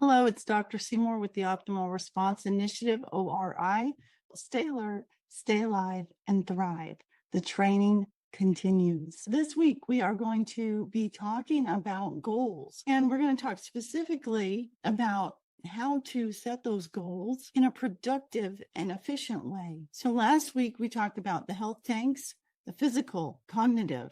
Hello, it's Dr. Seymour with the Optimal Response Initiative, ORI. Stay alert, stay alive, and thrive. The training continues. This week, we are going to be talking about goals, and we're going to talk specifically about how to set those goals in a productive and efficient way. So last week, we talked about the health tanks, the physical, cognitive,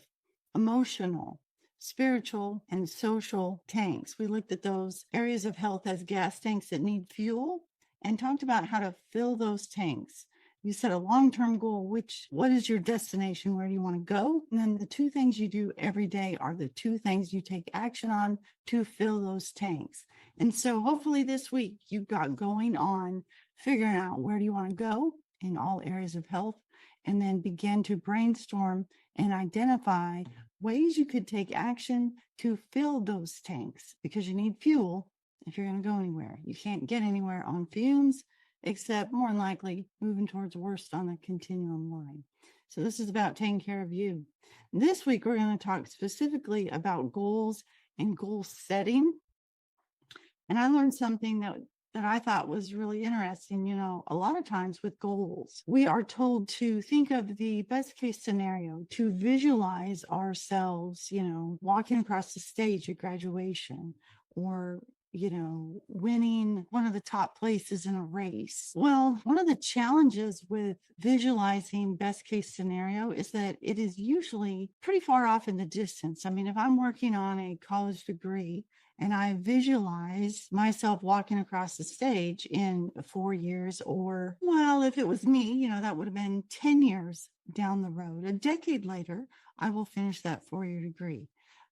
emotional, spiritual, and social tanks. We looked at those areas of health as gas tanks that need fuel and talked about how to fill those tanks. You set a long-term goal, what is your destination? Where do you want to go? And then the two things you do every day are the two things you take action on to fill those tanks. And so hopefully this week you've got going on figuring out where do you want to go in all areas of health, and then begin to brainstorm and identify ways you could take action to fill those tanks, because you need fuel if you're going to go anywhere. You can't get anywhere on fumes, except more than likely moving towards worst on the continuum line. So this is about taking care of you. This week, we're going to talk specifically about goals and goal setting. And I learned something that I thought was really interesting. You know, a lot of times with goals, we are told to think of the best case scenario, to visualize ourselves, walking across the stage at graduation, or winning one of the top places in a race. Well, one of the challenges with visualizing best case scenario is that it is usually pretty far off in the distance. I mean, if I'm working on a college degree and I visualize myself walking across the stage in 4 years, or, well, if it was me, that would have been 10 years down the road. A decade later, I will finish that 4-year degree.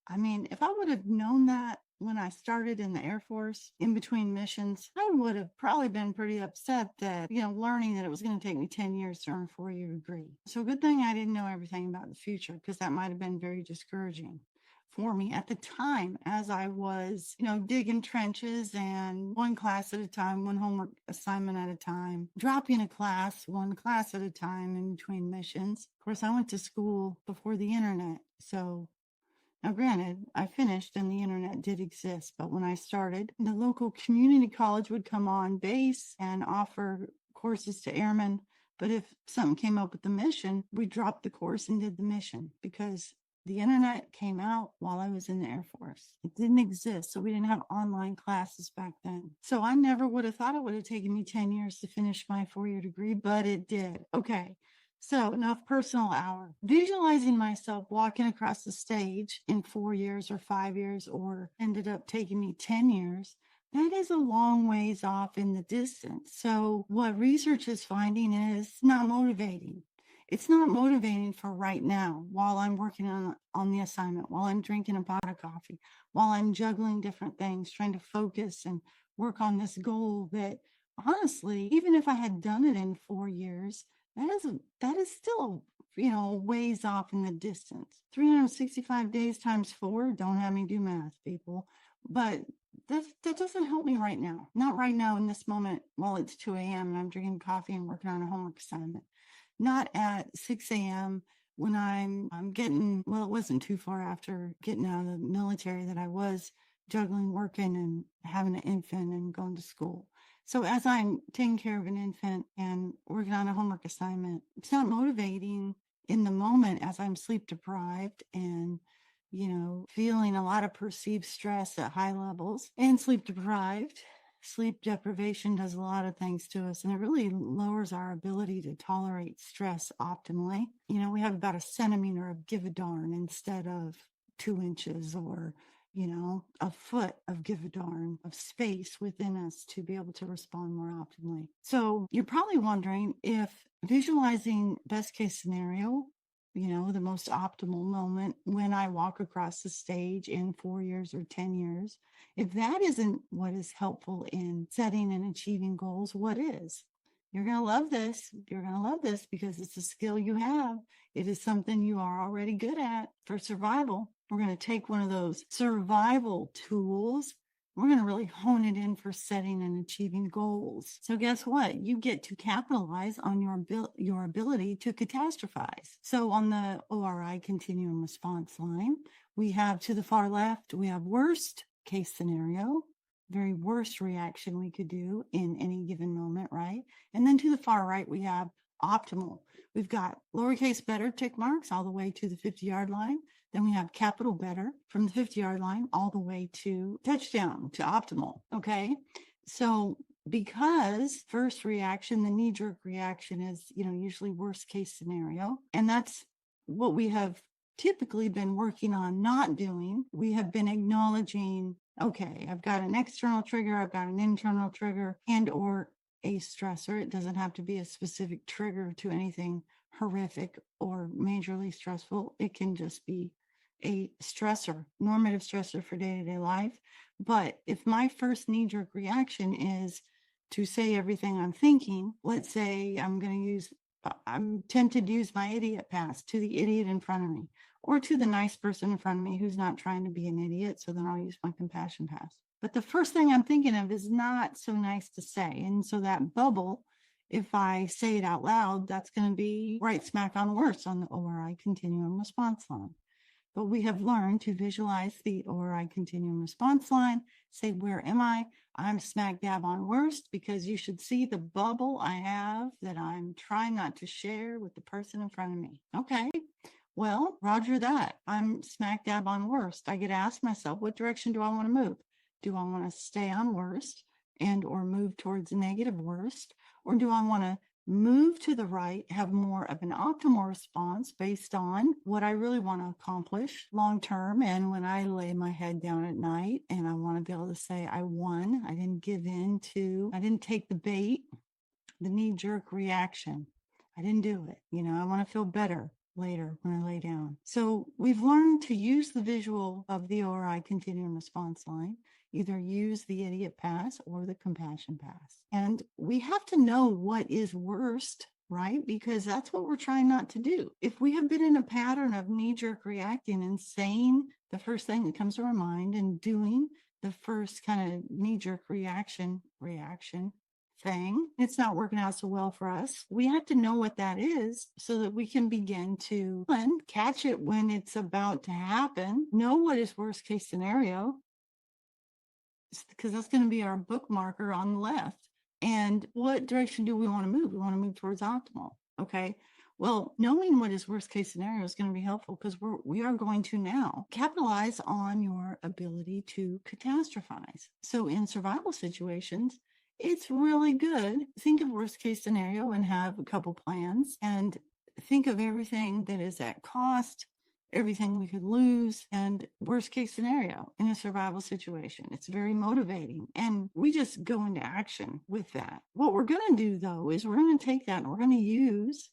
I mean, if I would have known that when I started in the Air Force in between missions, I would have probably been pretty upset that, learning that it was going to take me 10 years to earn a 4-year degree. So good thing I didn't know everything about the future, because that might have been very discouraging for me at the time, as I was, digging trenches and one class at a time, one homework assignment at a time, dropping a class, one class at a time in between missions. Of course, I went to school before the internet. So now, granted, I finished and the internet did exist, but when I started, the local community college would come on base and offer courses to airmen. But if something came up with the mission, we dropped the course and did the mission, because the internet came out while I was in the Air Force. It didn't exist, so we didn't have online classes back then. So I never would have thought it would have taken me 10 years to finish my 4-year degree, but it did. Okay. So enough personal hour. Visualizing myself walking across the stage in 4 years or 5 years, or ended up taking me 10 years, that is a long ways off in the distance. So what research is finding is not motivating. It's not motivating for right now, while I'm working on the assignment, while I'm drinking a pot of coffee, while I'm juggling different things, trying to focus and work on this goal that, honestly, even if I had done it in 4 years, that is still, ways off in the distance. 365 days times 4, don't have me do math, people. But that doesn't help me right now. Not right now in this moment while it's 2 a.m. and I'm drinking coffee and working on a homework assignment. Not at 6 a.m. when I'm getting, well, it wasn't too far after getting out of the military that I was juggling working and having an infant and going to school. So as I'm taking care of an infant and working on a homework assignment, it's not motivating in the moment as I'm sleep deprived and, feeling a lot of perceived stress at high levels and sleep deprived. Sleep deprivation does a lot of things to us, and it really lowers our ability to tolerate stress optimally. We have about a centimeter of give a darn instead of 2 inches, or a foot of give a darn of space within us to be able to respond more optimally. So you're probably wondering if visualizing best case scenario, the most optimal moment when I walk across the stage in 4 years or 10 years, if that isn't what is helpful in setting and achieving goals, what is? You're going to love this. You're going to love this because it's a skill you have. It is something you are already good at for survival. We're going to take one of those survival tools. We're going to really hone it in for setting and achieving goals. So guess what? You get to capitalize on your ability to catastrophize. So on the ORI continuum response line, we have, to the far left, we have worst case scenario. very worst reaction we could do in any given moment, right? And then to the far right, we have optimal. We've got lowercase better tick marks all the way to the 50-yard line. Then we have capital better from the 50-yard line all the way to touchdown, to optimal. Okay. So because first reaction, the knee-jerk reaction is, usually worst case scenario. And that's what we have typically been working on not doing. We have been acknowledging, okay, I've got an external trigger, I've got an internal trigger, and or a stressor. It doesn't have to be a specific trigger to anything horrific or majorly stressful. It can just be a stressor, normative stressor for day-to-day life. But if my first knee-jerk reaction is to say everything I'm thinking, let's say I'm tempted to use my idiot pass to the idiot in front of me, or to the nice person in front of me who's not trying to be an idiot. So then I'll use my compassion pass. But the first thing I'm thinking of is not so nice to say. And so that bubble, if I say it out loud, that's going to be right smack on worse on the ORI continuum response line. But we have learned to visualize the ORI continuum response line, say, where am I? I'm smack dab on worst, because you should see the bubble I have that I'm trying not to share with the person in front of me. Okay, well, roger that. I'm smack dab on worst. I get to ask myself, what direction do I want to move? Do I want to stay on worst and or move towards negative worst? Or do I want to move to the right, have more of an optimal response based on what I really want to accomplish long term? And when I lay my head down at night and I want to be able to say, I won, I didn't give in to, I didn't take the bait, the knee-jerk reaction. I didn't do it. I want to feel better later when I lay down. So we've learned to use the visual of the ORI continuum response line, either use the idiot pass or the compassion pass. And we have to know what is worst, right? Because that's what we're trying not to do. If we have been in a pattern of knee-jerk reacting and saying the first thing that comes to our mind and doing the first kind of knee-jerk reaction thing, it's not working out so well for us. We have to know what that is so that we can begin to catch it when it's about to happen, know what is worst case scenario, because that's going to be our bookmarker on the left. And what direction do we want to move? We want to move towards optimal. Okay. Well, knowing what is worst case scenario is going to be helpful, because we are going to now capitalize on your ability to catastrophize. So in survival situations, it's really good. Think of worst case scenario and have a couple plans, and think of everything that is at cost, everything we could lose, and worst case scenario in a survival situation. It's very motivating, and we just go into action with that. What we're going to do, though, is we're going to take that and we're going to use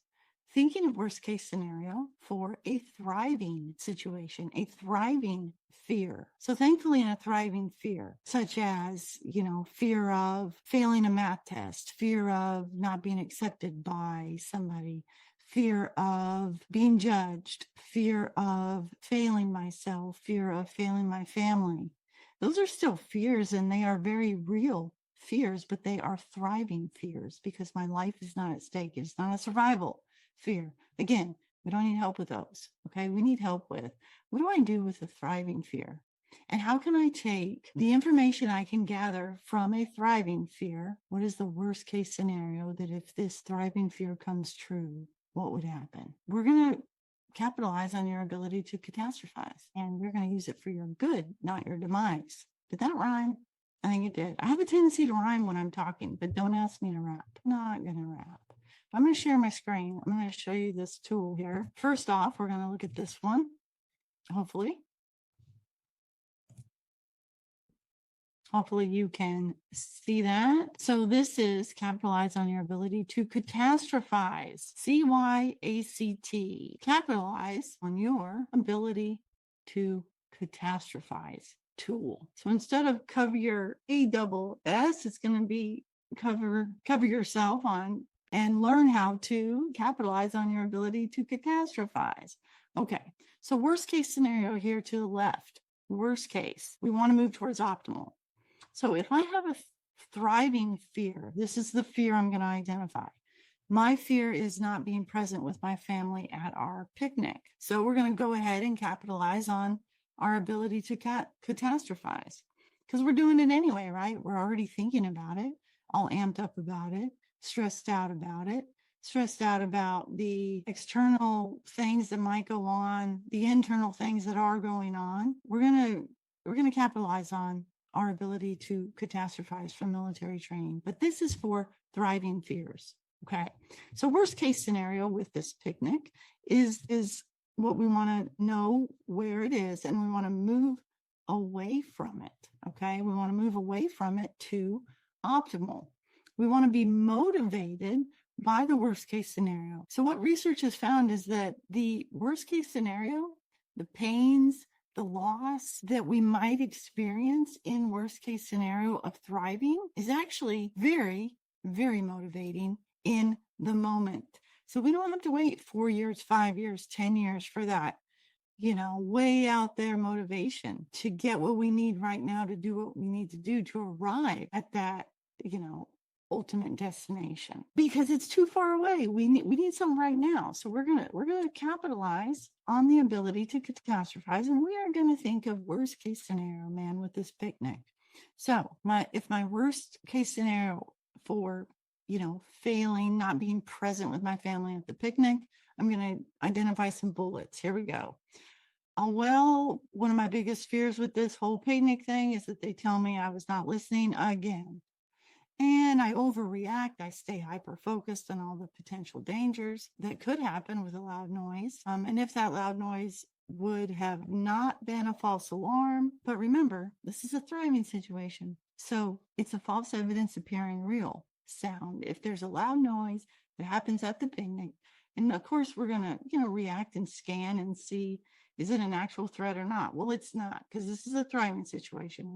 thinking of worst case scenario for a thriving situation, a thriving fear. So thankfully, in a thriving fear, such as, fear of failing a math test, fear of not being accepted by somebody, fear of being judged, fear of failing myself, fear of failing my family. Those are still fears, and they are very real fears, but they are thriving fears because my life is not at stake. It's not a survival fear. Again, we don't need help with those. Okay. We need help with, what do I do with a thriving fear? And how can I take the information I can gather from a thriving fear? What is the worst case scenario that if this thriving fear comes true, what would happen? We're going to capitalize on your ability to catastrophize, and we're going to use it for your good, not your demise. Did that rhyme? I think it did. I have a tendency to rhyme when I'm talking, but don't ask me to rap. I'm not going to rap. I'm going to share my screen. I'm going to show you this tool here. First off, we're going to look at this one, hopefully. Hopefully you can see that. So this is capitalize on your ability to catastrophize. CYACT. Capitalize on your ability to catastrophize tool. So instead of cover your ASS, it's going to be cover yourself on and learn how to capitalize on your ability to catastrophize. Okay, so worst case scenario here to the left. Worst case, we want to move towards optimal. So if I have a thriving fear, this is the fear I'm going to identify. My fear is not being present with my family at our picnic. So we're going to go ahead and capitalize on our ability to catastrophize. because we're doing it anyway, right? We're already thinking about it, all amped up about it, stressed out about the external things that might go on, the internal things that are going on. We're going to capitalize on our ability to catastrophize from military training, but this is for thriving fears. Okay. So worst case scenario with this picnic is what we want to know where it is, and we want to move away from it. Okay. We want to move away from it to optimal. We want to be motivated by the worst case scenario. So what research has found is that the worst case scenario, the pains, the loss that we might experience in worst case scenario of thriving is actually very, very motivating in the moment. So we don't have to wait 4 years, 5 years, 10 years for that, way out there motivation to get what we need right now, to do what we need to do to arrive at that, ultimate destination, because it's too far away. We need something right now. So we're gonna capitalize on the ability to catastrophize, and we are gonna think of worst case scenario, man, with this picnic. So if my worst case scenario for failing, not being present with my family at the picnic, I'm gonna identify some bullets. Here we go. Well, one of my biggest fears with this whole picnic thing is that they tell me I was not listening again. And I overreact. I stay hyper focused on all the potential dangers that could happen with a loud noise. And if that loud noise would have not been a false alarm, but remember, this is a thriving situation. So it's a false evidence appearing real sound. If there's a loud noise that happens at the picnic, and of course we're going to, react and scan and see, is it an actual threat or not? Well, it's not, because this is a thriving situation.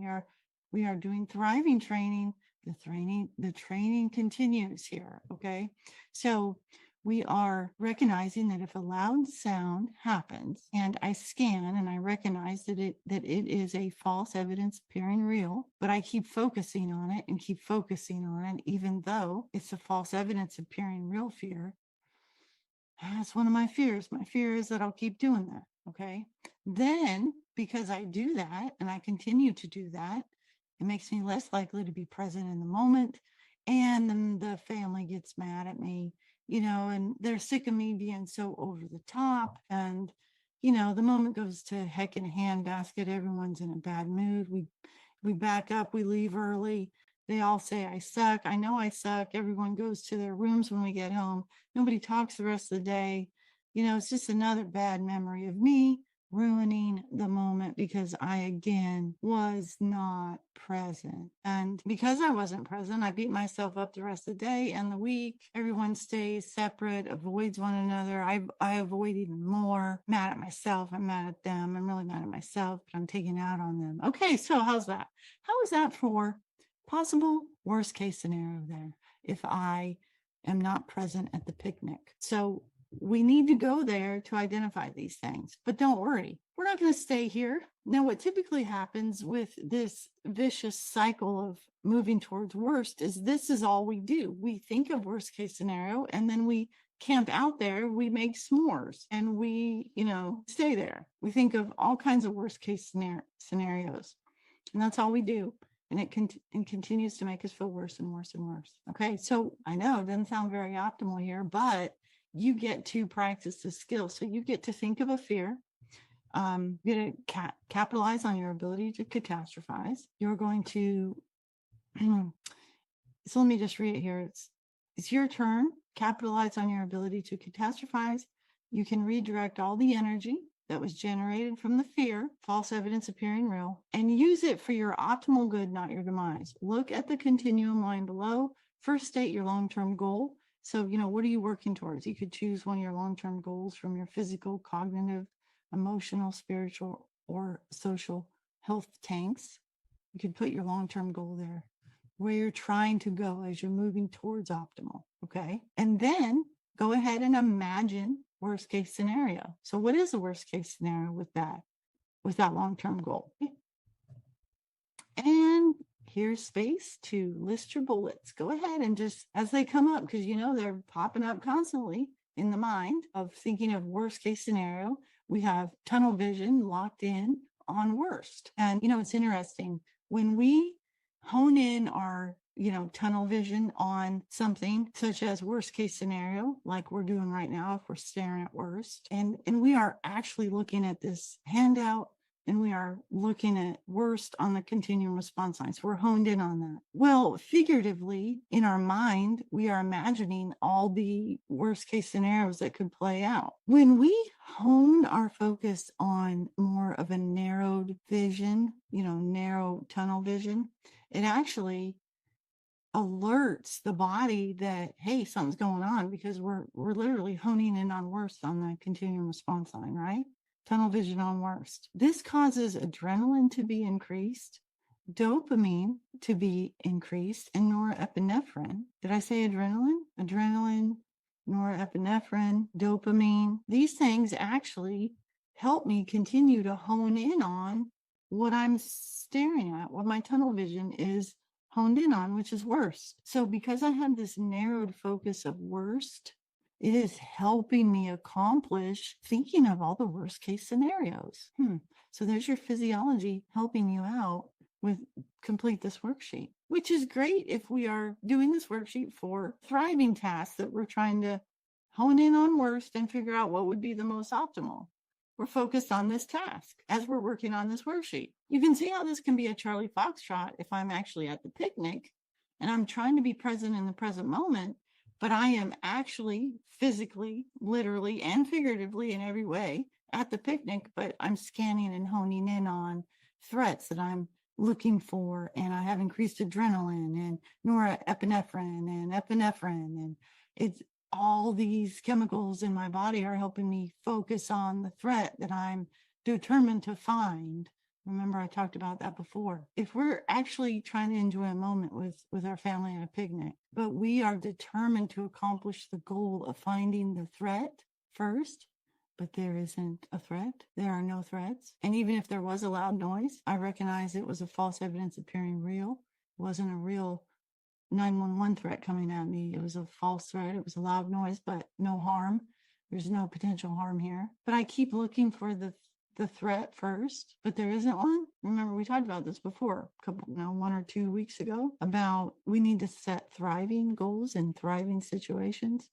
We are doing thriving training. The training continues here. Okay. So we are recognizing that if a loud sound happens and I scan and I recognize that it is a false evidence appearing real, but I keep focusing on it and keep focusing on it, even though it's a false evidence appearing real fear. That's one of my fears. My fear is that I'll keep doing that. Okay. Then because I do that and I continue to do that, it makes me less likely to be present in the moment. And then the family gets mad at me, and they're sick of me being so over the top. And, the moment goes to heck in a handbasket. Everyone's in a bad mood. We back up, we leave early. They all say I suck. I know I suck. Everyone goes to their rooms when we get home. Nobody talks the rest of the day. It's just another bad memory of me ruining the moment because I, again, was not present. And because I wasn't present, I beat myself up the rest of the day and the week. Everyone stays separate, avoids one another. I avoid even more. Mad at myself. I'm mad at them. I'm really mad at myself, but I'm taking out on them. Okay, so how's that? How is that for possible worst case scenario there if I am not present at the picnic? So we need to go there to identify these things, but don't worry, we're not going to stay here. Now, what typically happens with this vicious cycle of moving towards worst is this is all we do. We think of worst case scenario and then we camp out there, we make s'mores and we, stay there. We think of all kinds of worst case scenarios and that's all we do. And it continues to make us feel worse and worse and worse. Okay, so I know it doesn't sound very optimal here, but you get to practice the skill. So you get to think of a fear. You're going to capitalize on your ability to catastrophize. You're going to, so let me just read it here. It's your turn. Capitalize on your ability to catastrophize. You can redirect all the energy that was generated from the fear, false evidence appearing real, and use it for your optimal good, not your demise. Look at the continuum line below. First, state your long-term goal. So, what are you working towards? You could choose one of your long-term goals from your physical, cognitive, emotional, spiritual, or social health tanks. You could put your long-term goal there, where you're trying to go as you're moving towards optimal, okay? And then go ahead and imagine worst case scenario. So what is the worst case scenario with that long-term goal? And here's space to list your bullets. Go ahead and just, as they come up, because they're popping up constantly in the mind of thinking of worst case scenario, we have tunnel vision locked in on worst. And it's interesting. When we hone in our, tunnel vision on something such as worst case scenario, like we're doing right now, if we're staring at worst, and we are actually looking at this handout and we are looking at worst on the continuum response lines. We're honed in on that. Well, figuratively, in our mind, we are imagining all the worst case scenarios that could play out. When we hone our focus on more of a narrowed vision, narrow tunnel vision, it actually alerts the body that, hey, something's going on, because we're literally honing in on worst on the continuum response line, right? Tunnel vision on worst. This causes adrenaline to be increased, dopamine to be increased, and norepinephrine. Did I say adrenaline? Adrenaline, norepinephrine, dopamine. These things actually help me continue to hone in on what I'm staring at, what my tunnel vision is honed in on, which is worst. So because I have this narrowed focus of worst, it is helping me accomplish thinking of all the worst case scenarios. So there's your physiology helping you out with complete this worksheet, which is great if we are doing this worksheet for thriving tasks that we're trying to hone in on worst and figure out what would be the most optimal. We're focused on this task as we're working on this worksheet. You can see how this can be a Charlie Foxtrot if I'm actually at the picnic and I'm trying to be present in the present moment, but I am actually physically, literally, and figuratively in every way at the picnic, but I'm scanning and honing in on threats that I'm looking for, and I have increased adrenaline and norepinephrine and epinephrine, and it's all these chemicals in my body are helping me focus on the threat that I'm determined to find. Remember, I talked about that before. If we're actually trying to enjoy a moment with our family at a picnic, but we are determined to accomplish the goal of finding the threat first, but there isn't a threat, there are no threats. And even if there was a loud noise, I recognize it was a false evidence appearing real. It wasn't a real 911 threat coming at me. It was a false threat. It was a loud noise, but no harm. There's no potential harm here. But I keep looking for the threat first, but there isn't one. Remember, we talked about this before, 1 or 2 weeks ago, about we need to set thriving goals in thriving situations.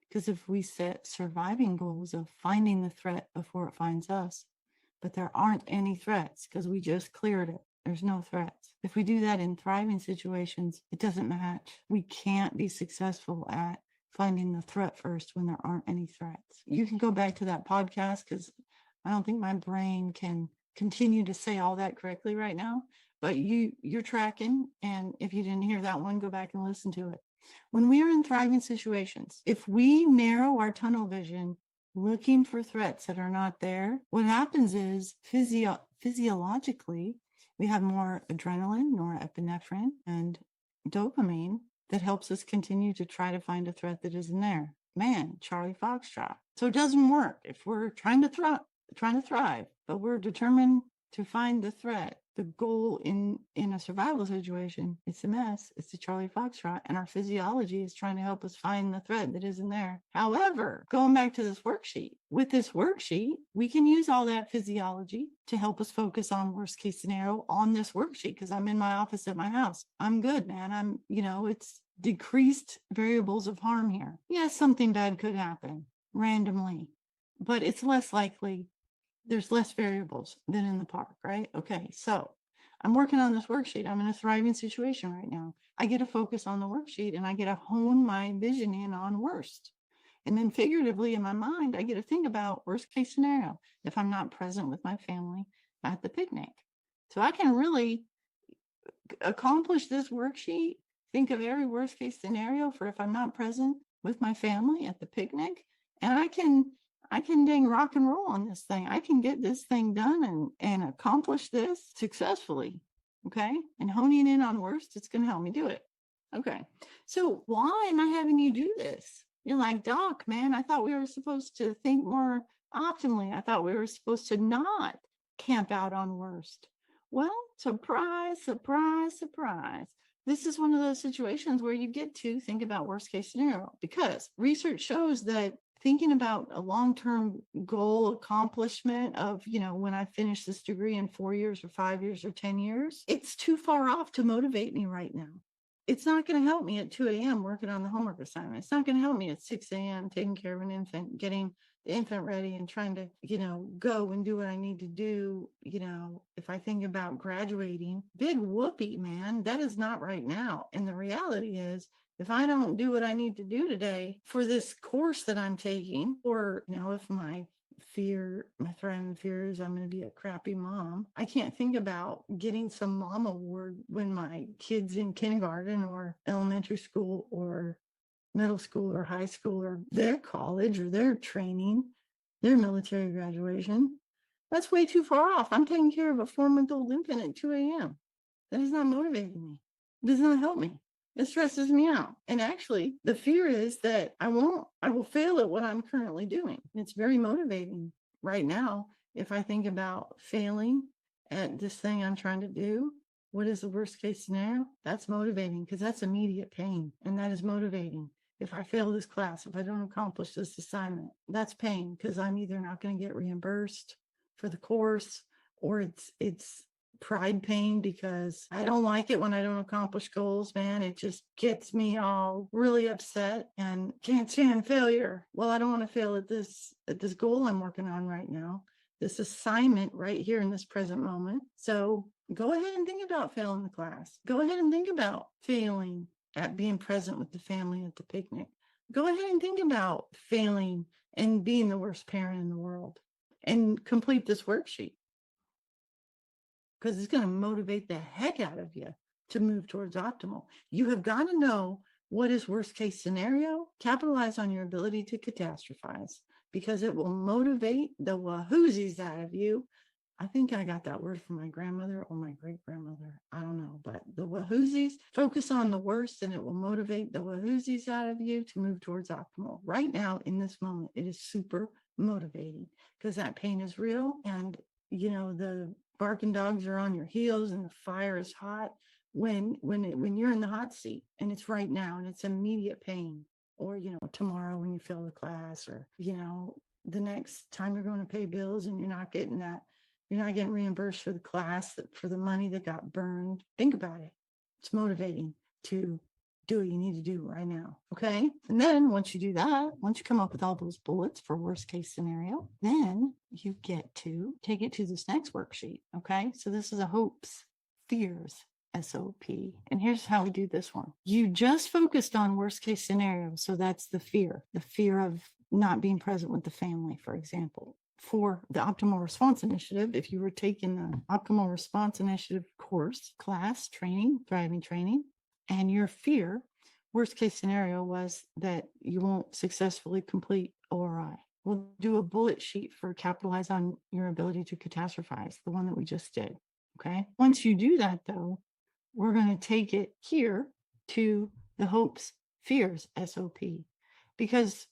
Because if we set surviving goals of finding the threat before it finds us, but there aren't any threats because we just cleared it, there's no threats. If we do that in thriving situations, it doesn't match. We can't be successful at finding the threat first when there aren't any threats. You can go back to that podcast because I don't think my brain can continue to say all that correctly right now, but you're tracking. And if you didn't hear that one, go back and listen to it. When we are in thriving situations, if we narrow our tunnel vision looking for threats that are not there, what happens is physiologically, we have more adrenaline, norepinephrine, and dopamine that helps us continue to try to find a threat that isn't there. Man, Charlie Foxtrot. So it doesn't work if we're trying to thrive, but we're determined to find the threat. The goal in a survival situation, it's a mess. It's the Charlie Foxtrot, and our physiology is trying to help us find the threat that isn't there. However, going back to this worksheet, with this worksheet, we can use all that physiology to help us focus on worst case scenario on this worksheet because I'm in my office at my house. I'm good, man. It's decreased variables of harm here. Yes, something bad could happen randomly, but it's less likely. There's less variables than in the park, right? Okay, so I'm working on this worksheet. I'm in a thriving situation right now. I get to focus on the worksheet and I get to hone my vision in on worst. And then figuratively in my mind, I get to think about worst case scenario if I'm not present with my family at the picnic. So I can really accomplish this worksheet, think of every worst case scenario for if I'm not present with my family at the picnic, and I can dang rock and roll on this thing. I can get this thing done and accomplish this successfully. Okay. And honing in on worst, it's going to help me do it. Okay. So why am I having you do this? You're like, Doc, man, I thought we were supposed to think more optimally. I thought we were supposed to not camp out on worst. Well, surprise, surprise, surprise. This is one of those situations where you get to think about worst case scenario because research shows that thinking about a long-term goal accomplishment of, when I finish this degree in 4 years or 5 years or 10 years, it's too far off to motivate me right now. It's not going to help me at 2 a.m. working on the homework assignment. It's not going to help me at 6 a.m. taking care of an infant, getting the infant ready and trying to, go and do what I need to do. If I think about graduating, big whoopee, man, that is not right now. And the reality is, if I don't do what I need to do today for this course that I'm taking, or, if my threatened fear is I'm going to be a crappy mom, I can't think about getting some mom award when my kid's in kindergarten or elementary school or middle school or high school or their college or their training, their military graduation. That's way too far off. I'm taking care of a 4-month-old infant at 2 a.m. That is not motivating me. It does not help me. It stresses me out. And actually, the fear is that I will fail at what I'm currently doing. It's very motivating right now. If I think about failing at this thing I'm trying to do, what is the worst case scenario? That's motivating because that's immediate pain. And that is motivating. If I fail this class, if I don't accomplish this assignment, that's pain because I'm either not going to get reimbursed for the course, or it's pride pain because I don't like it when I don't accomplish goals, man. It just gets me all really upset and can't stand failure. Well, I don't want to fail at this goal I'm working on right now, this assignment right here in this present moment. So go ahead and think about failing the class. Go ahead and think about failing at being present with the family at the picnic. Go ahead and think about failing and being the worst parent in the world, and complete this worksheet, because it's going to motivate the heck out of you to move towards optimal. You have got to know what is worst case scenario. Capitalize on your ability to catastrophize, because it will motivate the wahoozies out of you. I think I got that word from my grandmother or my great grandmother. I don't know, but the wahoozies, focus on the worst and it will motivate the wahoozies out of you to move towards optimal. Right now, in this moment, it is super motivating because that pain is real, and the barking dogs are on your heels and the fire is hot when you're in the hot seat, and it's right now and it's immediate pain, or tomorrow when you fail the class, or the next time you're going to pay bills and you're not getting reimbursed for the class, for the money that got burned. Think about it. It's motivating to do what you need to do right now. Okay. And then once you do that, once you come up with all those bullets for worst case scenario, then you get to take it to this next worksheet. Okay. So this is a hopes, fears, SOP. And here's how we do this one. You just focused on worst case scenario. So that's the fear of not being present with the family, for example. For the Optimal Response Initiative, if you were taking the Optimal Response Initiative course, class, training, thriving training, and your fear, worst case scenario was that you won't successfully complete ORI. We'll do a bullet sheet for capitalize on your ability to catastrophize, the one that we just did. Okay. Once you do that, though, we're going to take it here to the hopes, fears SOP, because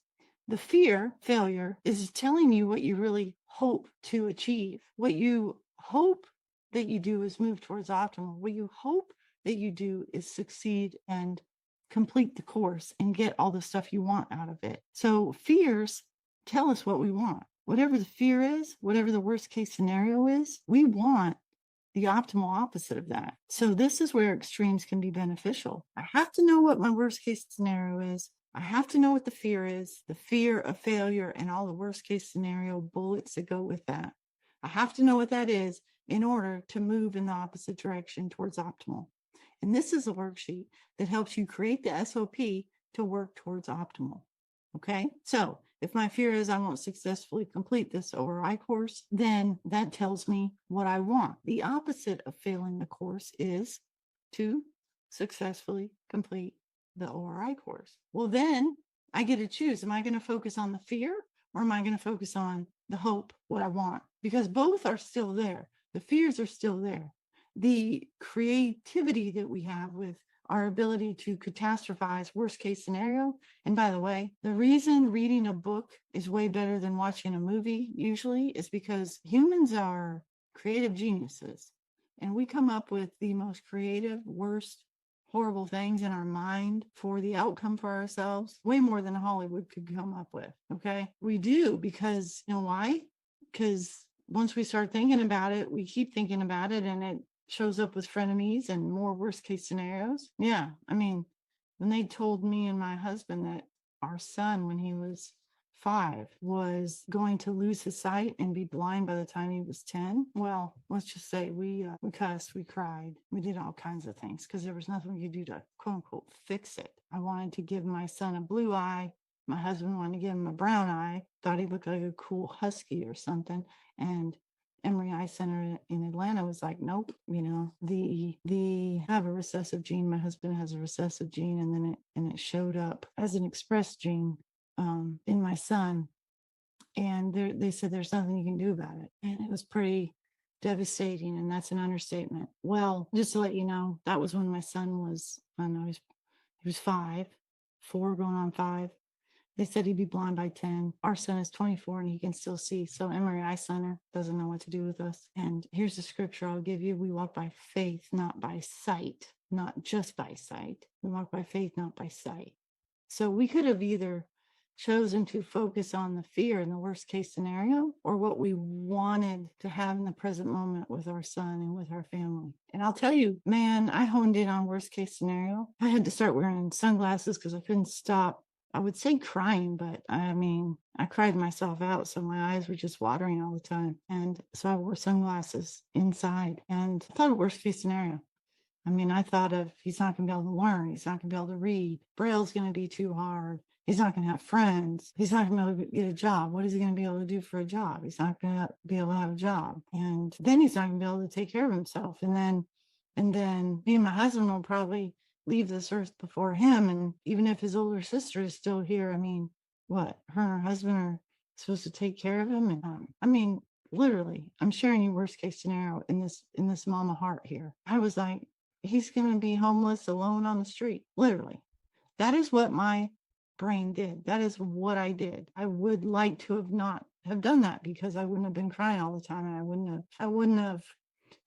the failure is telling you what you really hope to achieve. What you hope that you do is move towards optimal. What you hope that you do is succeed and complete the course and get all the stuff you want out of it. So fears tell us what we want. Whatever the fear is, whatever the worst case scenario is, we want the optimal opposite of that. So this is where extremes can be beneficial. I have to know what my worst case scenario is. I have to know what the fear is, the fear of failure and all the worst case scenario bullets that go with that. I have to know what that is in order to move in the opposite direction towards optimal. And this is a worksheet that helps you create the SOP to work towards optimal. Okay. So if my fear is I won't successfully complete this ORI course, then that tells me what I want. The opposite of failing the course is to successfully complete the ORI course. Well, then I get to choose. Am I going to focus on the fear, or am I going to focus on the hope, what I want? Because both are still there. The fears are still there. The creativity that we have with our ability to catastrophize worst case scenario. And by the way, the reason reading a book is way better than watching a movie usually is because humans are creative geniuses, and we come up with the most creative, worst, horrible things in our mind for the outcome for ourselves, way more than Hollywood could come up with. Okay. We do, because you know why? Because once we start thinking about it, we keep thinking about it, and it shows up with frenemies and more worst case scenarios. Yeah. I mean, when they told me and my husband that our son, when he was 5, was going to lose his sight and be blind by the time he was 10. Well, let's just say we cussed, we cried, we did all kinds of things because there was nothing we could do to quote unquote fix it. I wanted to give my son a blue eye. My husband wanted to give him a brown eye, thought he looked like a cool husky or something. And Emory Eye Center in Atlanta was like, nope, you know, the have a recessive gene. My husband has a recessive gene, and then it showed up as an express gene in my son. And they said there's nothing you can do about it. And it was pretty devastating, and that's an understatement. Well, just to let you know, that was when my son was, I don't know, he was 5, 4 going on 5. They said he'd be blind by 10. Our son is 24 and he can still see. So Emory Eye Center doesn't know what to do with us. And here's the scripture I'll give you. We walk by faith, not by sight, not just by sight. We walk by faith, not by sight. So we could have either chosen to focus on the fear in the worst case scenario, or what we wanted to have in the present moment with our son and with our family. And I'll tell you, man, I honed in on worst case scenario. I had to start wearing sunglasses because I couldn't stop. I would say crying, but I mean, I cried myself out. So my eyes were just watering all the time. And so I wore sunglasses inside, and I thought of worst case scenario. I mean, I thought of, he's not going to be able to learn. He's not going to be able to read. Braille's going to be too hard. He's not going to have friends. He's not going to be able to get a job. What is he going to be able to do for a job? He's not going to be able to have a job. And then he's not going to be able to take care of himself. And then me and my husband will probably leave this earth before him. And even if his older sister is still here, I mean, what? Her and her husband are supposed to take care of him. And I mean, literally, I'm sharing you worst case scenario in this mama heart here. I was like, he's going to be homeless, alone on the street. Literally. That is what my brain did. That is what I did. I would like to have not have done that, because I wouldn't have been crying all the time, and I wouldn't have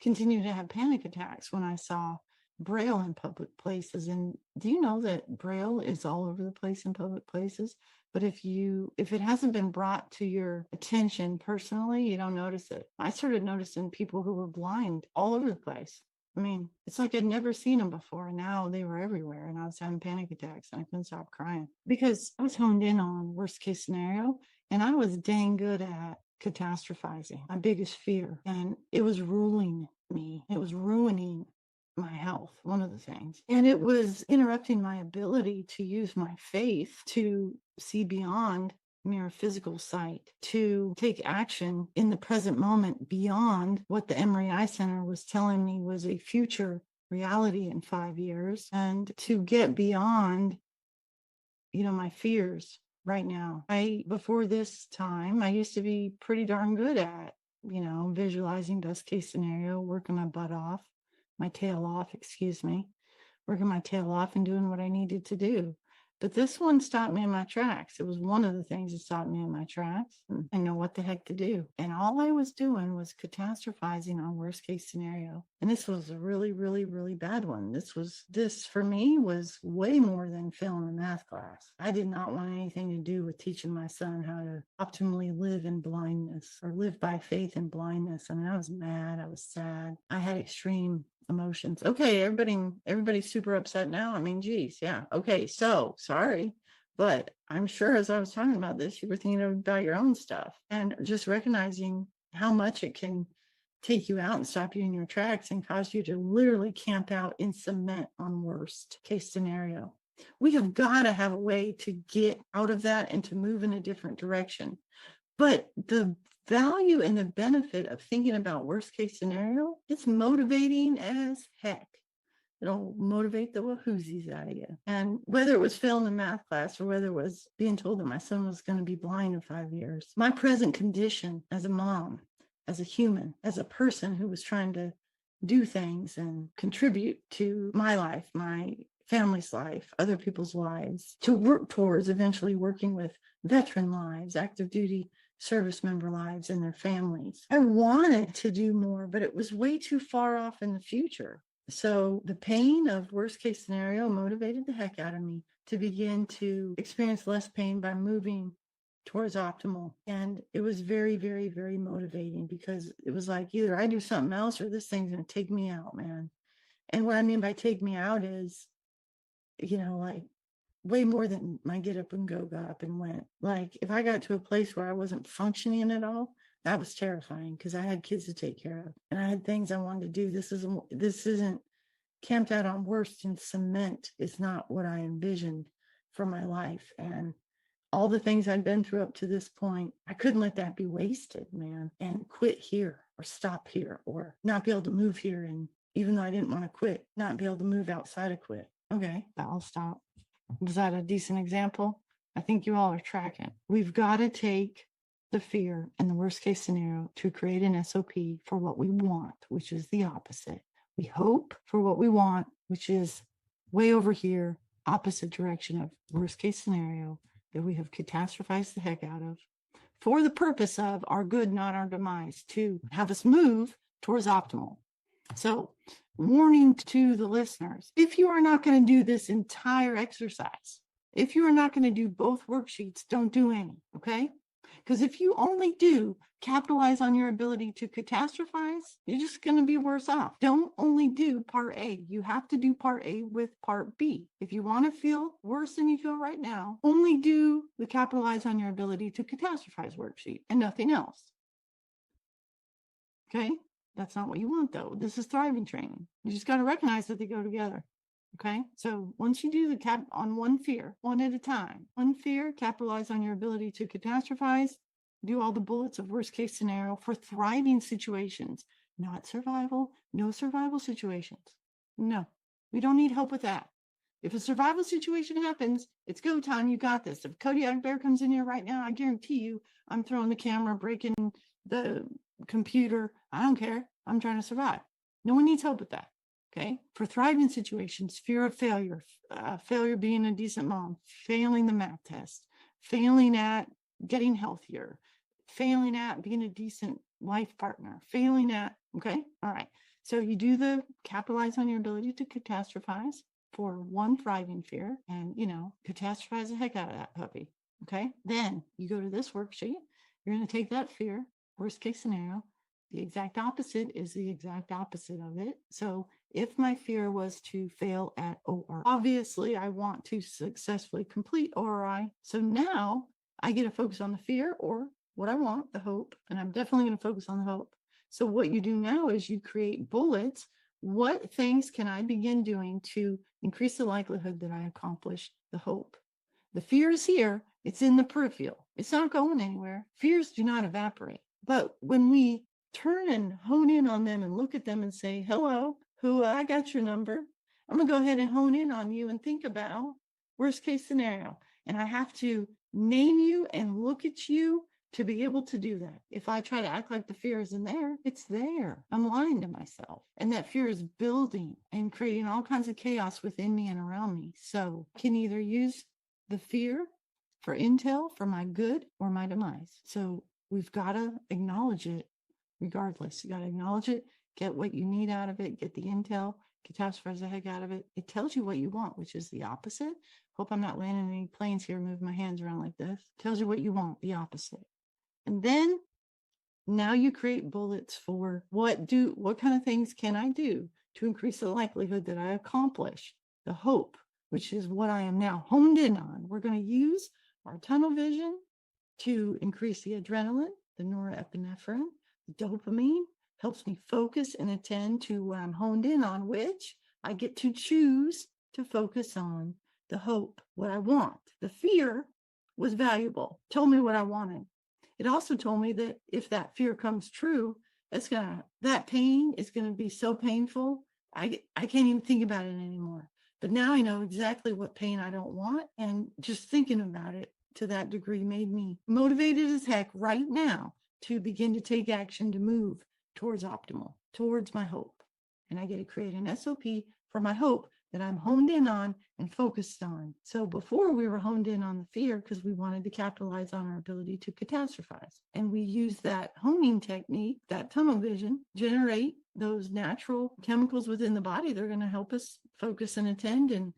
continued to have panic attacks when I saw Braille in public places. And do you know that Braille is all over the place in public places? But if it hasn't been brought to your attention personally, you don't notice it. I started noticing people who were blind all over the place. I mean, it's like I'd never seen them before, and now they were everywhere, and I was having panic attacks, and I couldn't stop crying because I was honed in on worst case scenario, and I was dang good at catastrophizing, my biggest fear, and it was ruling me. It was ruining my health, one of the things, and it was interrupting my ability to use my faith to see beyond mere physical sight, to take action in the present moment beyond what the Emory Eye Center was telling me was a future reality in 5 years, and to get beyond, my fears right now. Before this time, I used to be pretty darn good at, visualizing best case scenario, working my butt off, my tail off, working my tail off and doing what I needed to do. But this one stopped me in my tracks. It was one of the things that stopped me in my tracks. I know what the heck to do. And all I was doing was catastrophizing on worst case scenario. And this was a really, really, really bad one. This for me was way more than failing a math class. I did not want anything to do with teaching my son how to optimally live in blindness, or live by faith in blindness. I mean, I was mad. I was sad. I had extreme emotions. Okay, everybody's super upset now. I mean, geez, yeah. Okay, so sorry, but I'm sure as I was talking about this, you were thinking about your own stuff, and just recognizing how much it can take you out and stop you in your tracks and cause you to literally camp out in cement on worst case scenario. We have got to have a way to get out of that and to move in a different direction. But the value and the benefit of thinking about worst case scenario, it's motivating as heck. It'll motivate the wahoozies out of you. And whether it was failing a math class, or whether it was being told that my son was going to be blind in 5 years, my present condition as a mom, as a human, as a person who was trying to do things and contribute to my life, my family's life, other people's lives, to work towards eventually working with veteran lives, active duty service member lives, and their families. I wanted to do more, but it was way too far off in the future. So the pain of worst case scenario motivated the heck out of me to begin to experience less pain by moving towards optimal. And it was very, very, very motivating because it was like either I do something else or this thing's going to take me out, man. And what I mean by take me out is, like way more than my get up and go got up and went. Like if I got to a place where I wasn't functioning at all, that was terrifying because I had kids to take care of and I had things I wanted to do. This isn't camped out on worst in cement. It's not what I envisioned for my life. And all the things I'd been through up to this point, I couldn't let that be wasted, man, and quit here or stop here or not be able to move here. And even though I didn't want to quit, not be able to move outside of quit. Okay, I'll stop. Was that a decent example? I think you all are tracking. We've got to take the fear and the worst case scenario to create an SOP for what we want, which is the opposite. We hope for what we want, which is way over here, opposite direction of worst case scenario that we have catastrophized the heck out of for the purpose of our good, not our demise, to have us move towards optimal. So, warning to the listeners, if you are not going to do this entire exercise, if you are not going to do both worksheets, don't do any, okay? Because if you only do capitalize on your ability to catastrophize, you're just going to be worse off. Don't only do part A. You have to do part A with part B. If you want to feel worse than you feel right now, only do the capitalize on your ability to catastrophize worksheet and nothing else. Okay? That's not what you want, though. This is thriving training. You just got to recognize that they go together. Okay? So once you do the cap on one fear, one at a time, one fear, capitalize on your ability to catastrophize, do all the bullets of worst case scenario for thriving situations, not survival, no survival situations. No, we don't need help with that. If a survival situation happens, it's go time. You got this. If Kodiak Bear comes in here right now, I guarantee you, I'm throwing the camera, breaking the computer. I don't care. I'm trying to survive. No one needs help with that. Okay. For thriving situations, fear of failure, failure being a decent mom, failing the math test, failing at getting healthier, failing at being a decent life partner, failing at, okay. All right. So you do the capitalize on your ability to catastrophize for one thriving fear and, catastrophize the heck out of that puppy. Okay. Then you go to this worksheet. You're going to take that fear, worst case scenario. The exact opposite is the exact opposite of it. So if my fear was to fail at ORI, obviously I want to successfully complete ORI. So now I get to focus on the fear or what I want, the hope, and I'm definitely going to focus on the hope. So what you do now is you create bullets. What things can I begin doing to increase the likelihood that I accomplish the hope? The fear is here. It's in the peripheral. It's not going anywhere. Fears do not evaporate. But when we turn and hone in on them and look at them and say, hello, who I got your number. I'm going to go ahead and hone in on you and think about worst case scenario. And I have to name you and look at you to be able to do that. If I try to act like the fear isn't there, it's there. I'm lying to myself. And that fear is building and creating all kinds of chaos within me and around me. So I can either use the fear for intel for my good or my demise. So we've got to acknowledge it regardless. You got to acknowledge it, get what you need out of it, get the intel, catastrophize the heck out of it. It tells you what you want, which is the opposite. Hope I'm not landing any planes here, moving my hands around like this. Tells you what you want, the opposite. And then now you create bullets for what kind of things can I do to increase the likelihood that I accomplish the hope, which is what I am now honed in on. We're going to use our tunnel vision to increase the adrenaline, the norepinephrine, dopamine, helps me focus and attend to what I'm honed in on, which I get to choose to focus on the hope, what I want. The fear was valuable, told me what I wanted. It also told me that if that fear comes true, that pain is going to be so painful, I can't even think about it anymore. But now I know exactly what pain I don't want. And just thinking about it to that degree made me motivated as heck right now to begin to take action to move towards optimal, towards my hope. And I get to create an SOP for my hope that I'm honed in on and focused on. So before we were honed in on the fear because we wanted to capitalize on our ability to catastrophize. And we use that honing technique, that tunnel vision, generate those natural chemicals within the body. They're going to help us focus and attend and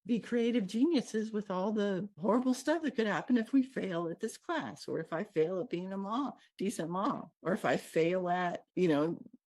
be creative geniuses with all the horrible stuff that could happen if we fail at this class, or if I fail at being a mom, decent mom, or if I fail at,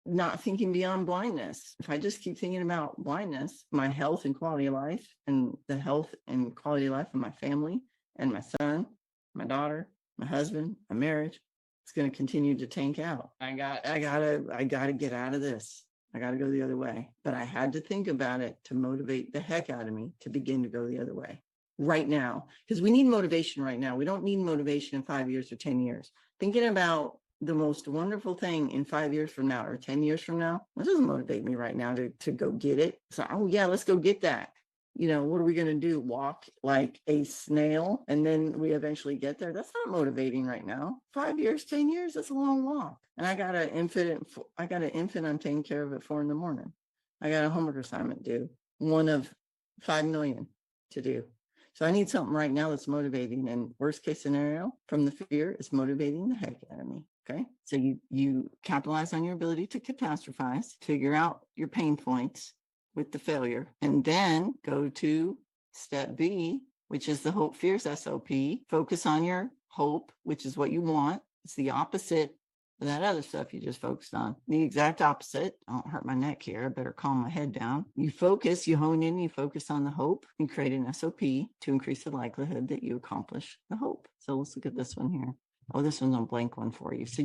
not thinking beyond blindness. If I just keep thinking about blindness, my health and quality of life and the health and quality of life of my family and my son, my daughter, my husband, my marriage, it's going to continue to tank out. I gotta get out of this. I got to go the other way. But I had to think about it to motivate the heck out of me to begin to go the other way right now, because we need motivation right now. We don't need motivation in 5 years or 10 years. Thinking about the most wonderful thing in 5 years from now or 10 years from now, that doesn't motivate me right now to go get it. So, oh yeah, let's go get that. What are we going to do? Walk like a snail and then we eventually get there? That's not motivating right now. 5 years, 10 years, that's a long walk. And I got an infant I'm taking care of at 4 a.m. I got a homework assignment due, one of 5 million to do. So I need something right now that's motivating. And worst case scenario from the fear is motivating the heck out of me. Okay. So you capitalize on your ability to catastrophize, figure out your pain points with the failure, and then go to step B, which is the hope fears SOP. Focus on your hope, which is what you want. It's the opposite of that other stuff you just focused on. The exact opposite. Don't hurt my neck here. I better calm my head down. You focus, you hone in, you focus on the hope and create an SOP to increase the likelihood that you accomplish the hope. So let's look at this one here. Oh, this one's a blank one for you. So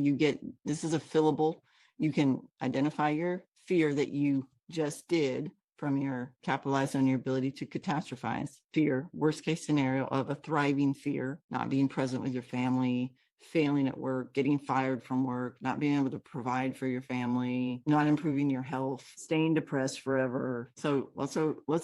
this is a fillable. You can identify your fear that you just did from your capitalize on your ability to catastrophize. Fear, worst case scenario of a thriving fear, not being present with your family, failing at work, getting fired from work, not being able to provide for your family, not improving your health, staying depressed forever. So let's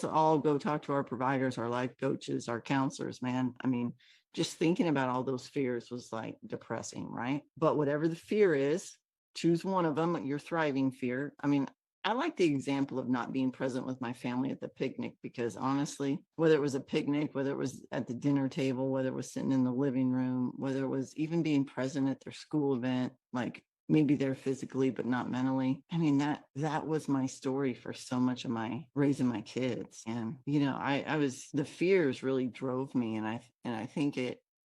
all go talk to our providers, our life coaches, our counselors, man. I mean, just thinking about all those fears was like depressing, right? But whatever the fear is, choose one of them, your thriving fear. I mean, I like the example of not being present with my family at the picnic, because honestly, whether it was a picnic, whether it was at the dinner table, whether it was sitting in the living room, whether it was even being present at their school event, like maybe there physically, but not mentally. I mean, that was my story for so much of my raising my kids. And, the fears really drove me. And I think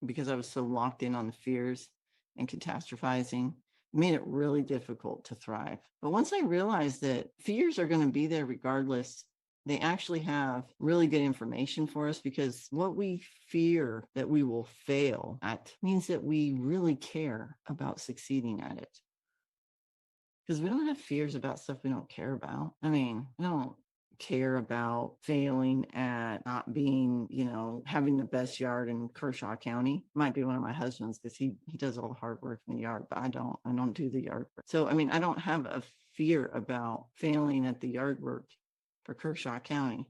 because I was so locked in on the fears and catastrophizing, made it really difficult to thrive. But once I realized that fears are going to be there regardless, they actually have really good information for us, because what we fear that we will fail at means that we really care about succeeding at it. Because we don't have fears about stuff we don't care about. I mean, I don't care about failing at not being, having the best yard in Kershaw County. Might be one of my husband's, because he does all the hard work in the yard, but I don't do the yard work. So, I mean, I don't have a fear about failing at the yard work for Kershaw County.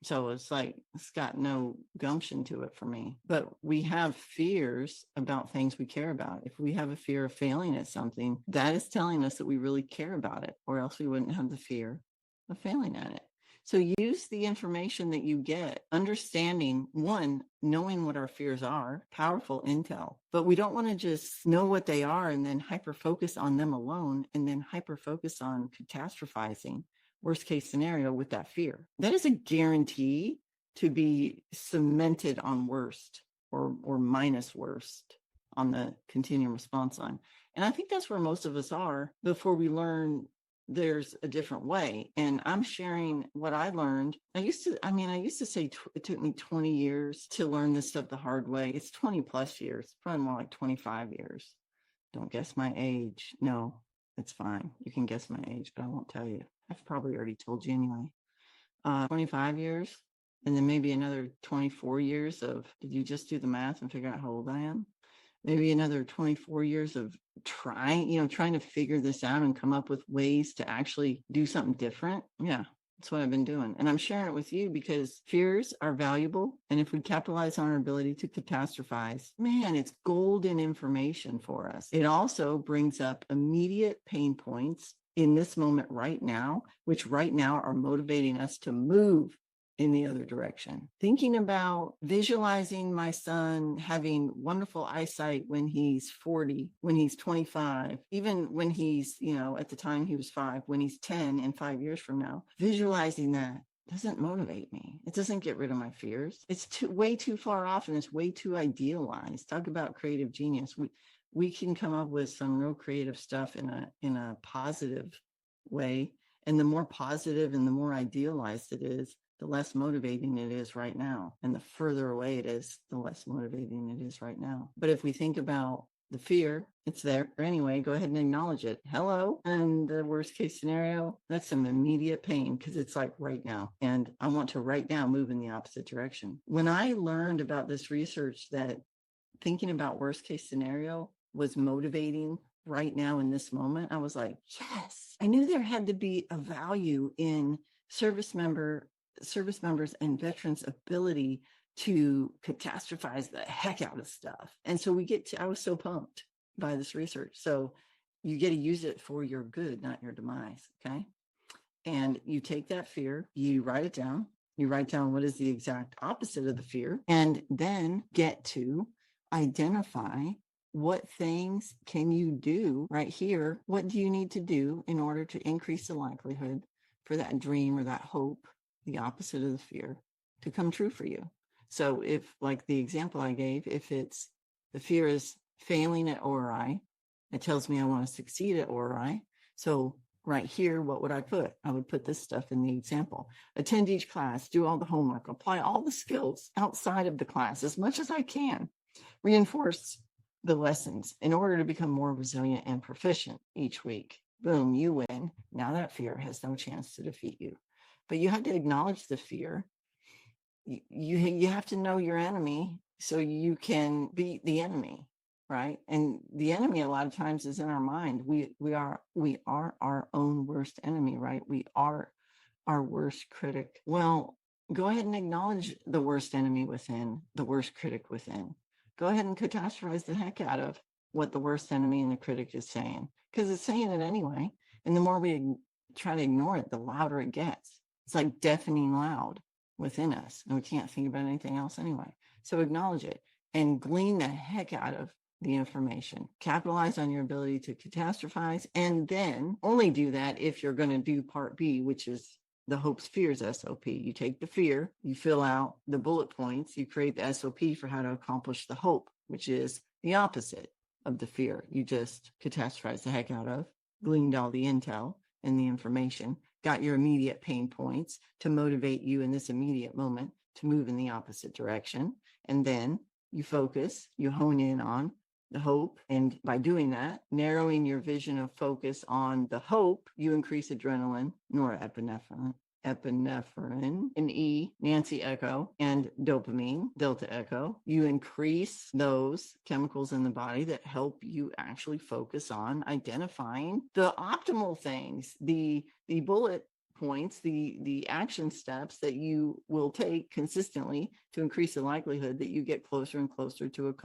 So it's like, it's got no gumption to it for me. But we have fears about things we care about. If we have a fear of failing at something, that is telling us that we really care about it, or else we wouldn't have the fear of failing at it. So use the information that you get, understanding, one, knowing what our fears are, powerful intel. But we don't want to just know what they are and then hyper-focus on them alone, and then hyper-focus on catastrophizing, worst case scenario, with that fear. That is a guarantee to be cemented on worst or minus worst on the continuum response line. And I think that's where most of us are before we learn there's a different way. And I'm sharing what I learned. I used to say it took me 20 years to learn this stuff the hard way. It's 20 plus years, probably more like 25 years. Don't guess my age. No, it's fine. You can guess my age, but I won't tell you. I've probably already told you anyway. 25 years, and then maybe another 24 years of, did you just do the math and figure out how old I am? Maybe another 24 years of trying to figure this out and come up with ways to actually do something different. Yeah, that's what I've been doing. And I'm sharing it with you because fears are valuable. And if we capitalize on our ability to catastrophize, man, it's golden information for us. It also brings up immediate pain points in this moment right now, which right now are motivating us to move in the other direction. Thinking about visualizing my son having wonderful eyesight when he's 40, when he's 25, even when he's, at the time he was 5, when he's 10 and 5 years from now, visualizing that doesn't motivate me. It doesn't get rid of my fears. It's way too far off and it's way too idealized. Talk about creative genius. We can come up with some real creative stuff in a positive way. And the more positive and the more idealized it is, the less motivating it is right now. And the further away it is, the less motivating it is right now. But if we think about the fear, it's there anyway, go ahead and acknowledge it. Hello. And the worst case scenario, that's some immediate pain because it's like right now. And I want to right now move in the opposite direction. When I learned about this research that thinking about worst case scenario was motivating right now in this moment, I was like, yes, I knew there had to be a value in service members and veterans' ability to catastrophize the heck out of stuff. And so I was so pumped by this research. So you get to use it for your good, not your demise. Okay. And you take that fear, you write it down. You write down what is the exact opposite of the fear, and then get to identify what things can you do right here. What do you need to do in order to increase the likelihood for that dream or that hope, the opposite of the fear, to come true for you? So if, like the example I gave, if it's the fear is failing at ORI, it tells me I want to succeed at ORI. So right here, what would I put? I would put this stuff in the example. Attend each class, do all the homework, apply all the skills outside of the class as much as I can. Reinforce the lessons in order to become more resilient and proficient each week. Boom, you win. Now that fear has no chance to defeat you. But you have to acknowledge the fear. You have to know your enemy so you can beat the enemy, right? And the enemy a lot of times is in our mind. We are our own worst enemy, right? We are our worst critic. Well, go ahead and acknowledge the worst enemy within, the worst critic within. Go ahead and catastrophize the heck out of what the worst enemy and the critic is saying, because it's saying it anyway. And the more we try to ignore it, the louder it gets. It's like deafening loud within us, and we can't think about anything else anyway. So acknowledge it and glean the heck out of the information. Capitalize on your ability to catastrophize, and then only do that if you're going to do part B, which is the hopes fears SOP. You take the fear, you fill out the bullet points, you create the SOP for how to accomplish the hope, which is the opposite of the fear you just catastrophized the heck out of, gleaned all the intel and the information, got your immediate pain points to motivate you in this immediate moment to move in the opposite direction. And then you focus, you hone in on the hope. And by doing that, narrowing your vision of focus on the hope, you increase adrenaline, norepinephrine, an E, Nancy Echo, and dopamine, Delta Echo. You increase those chemicals in the body that help you actually focus on identifying the optimal things, the bullet points, the action steps that you will take consistently to increase the likelihood that you get closer and closer to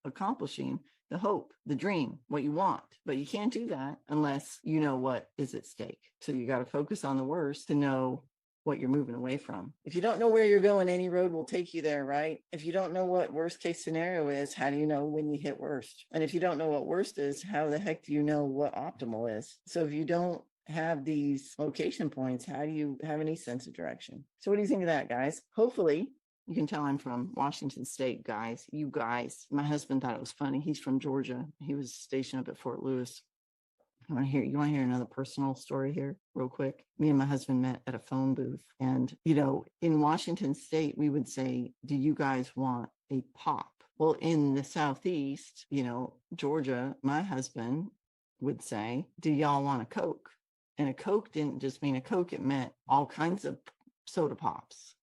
accomplishing the hope, the dream, what you want. But you can't do that unless you know what is at stake. So you got to focus on the worst to know what you're moving away from. If you don't know where you're going, any road will take you there, right? If you don't know what worst case scenario is, how do you know when you hit worst? And if you don't know what worst is, how the heck do you know what optimal is? So if you don't have these location points, how do you have any sense of direction? So what do you think of that, guys? Hopefully you can tell I'm from Washington State, guys. You guys, my husband thought it was funny. He's from Georgia. He was stationed up at Fort Lewis. You want to hear another personal story here real quick? Me and my husband met at a phone booth. And, in Washington State, we would say, do you guys want a pop? Well, in the Southeast, Georgia, my husband would say, do y'all want a Coke? And a Coke didn't just mean a Coke. It meant all kinds of soda pops.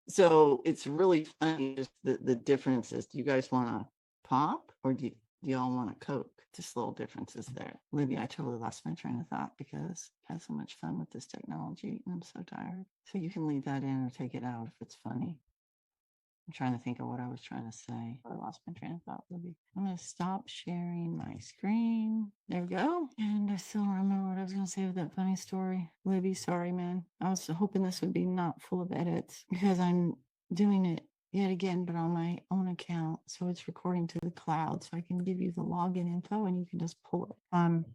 So it's really funny, just the differences. Do you guys want a pop or do y'all want a Coke? Just little differences there. Libby, I totally lost my train of thought because I had so much fun with this technology and I'm so tired. So you can leave that in or take it out if it's funny. I'm trying to think of what I was trying to say. I lost my train of thought, Libby. I'm going to stop sharing my screen. There we go. And I still don't remember what I was going to say with that funny story. Libby, sorry, man. I was hoping this would be not full of edits because I'm doing it yet again, but on my own account. So it's recording to the cloud. So I can give you the login info and you can just pull it.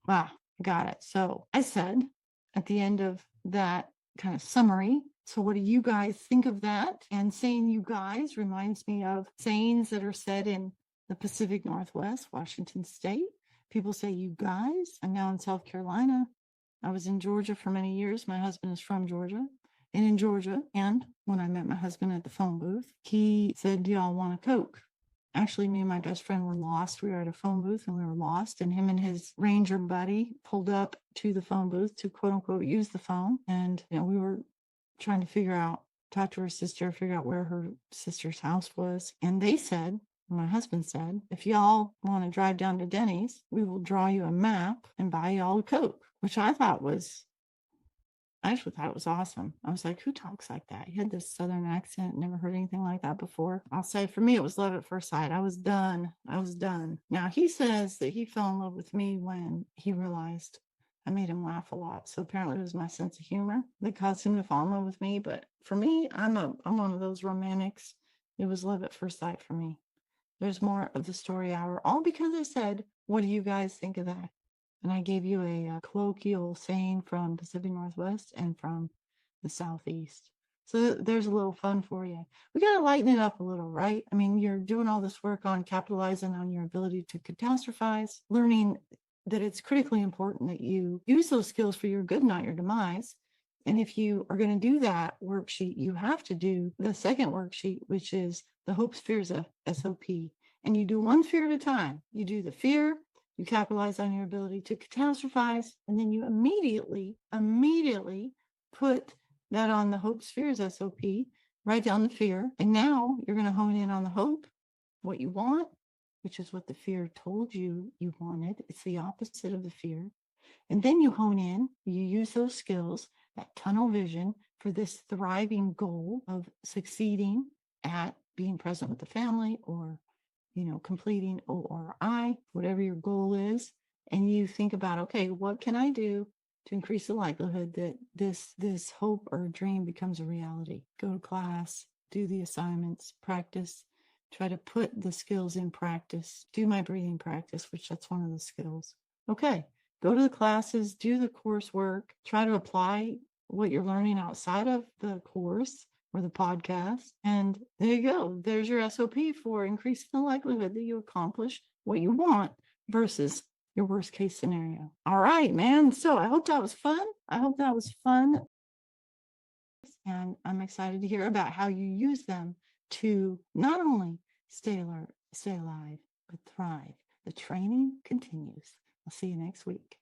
Got it. So I said at the end of that kind of summary, so what do you guys think of that? And saying you guys reminds me of sayings that are said in the Pacific Northwest, Washington State. People say you guys. I'm now in South Carolina. I was in Georgia for many years. My husband is from Georgia. And in Georgia, and when I met my husband at the phone booth, he said, do y'all want a Coke? Actually, me and my best friend were lost. We were at a phone booth and we were lost. And him and his ranger buddy pulled up to the phone booth to quote unquote use the phone. And we were trying to talk to her sister, figure out where her sister's house was. And they said, my husband said, if y'all want to drive down to Denny's, we will draw you a map and buy y'all a Coke, which I actually thought it was awesome. I was like, who talks like that? He had this Southern accent, never heard anything like that before. I'll say for me, it was love at first sight. I was done. Now he says that he fell in love with me when he realized I made him laugh a lot. So apparently it was my sense of humor that caused him to fall in love with me. But for me, I'm one of those romantics. It was love at first sight for me. There's more of the story hour, all because I said, what do you guys think of that? And I gave you a colloquial saying from Pacific Northwest and from the Southeast. So there's a little fun for you. We got to lighten it up a little, right? I mean, you're doing all this work on capitalizing on your ability to catastrophize, learning that it's critically important that you use those skills for your good, not your demise. And if you are going to do that worksheet, you have to do the second worksheet, which is the Hope Spheres of SOP. And you do one fear at a time. You do the fear, you capitalize on your ability to catastrophize, and then you immediately put that on the Hope Spheres SOP, write down the fear. And now you're going to hone in on the hope, what you want, which is what the fear told you you wanted. It's the opposite of the fear. And then you hone in, you use those skills, that tunnel vision for this thriving goal of succeeding at being present with the family or completing ORI, whatever your goal is. And you think about, okay, what can I do to increase the likelihood that this hope or dream becomes a reality? Go to class, do the assignments, practice, try to put the skills in practice, do my breathing practice, which that's one of the skills. Okay, go to the classes, do the coursework, try to apply what you're learning outside of the course or the podcast. And there you go. There's your SOP for increasing the likelihood that you accomplish what you want versus your worst case scenario. All right, man. So I hope that was fun. And I'm excited to hear about how you use them to not only stay alert, stay alive, but thrive. The training continues. I'll see you next week.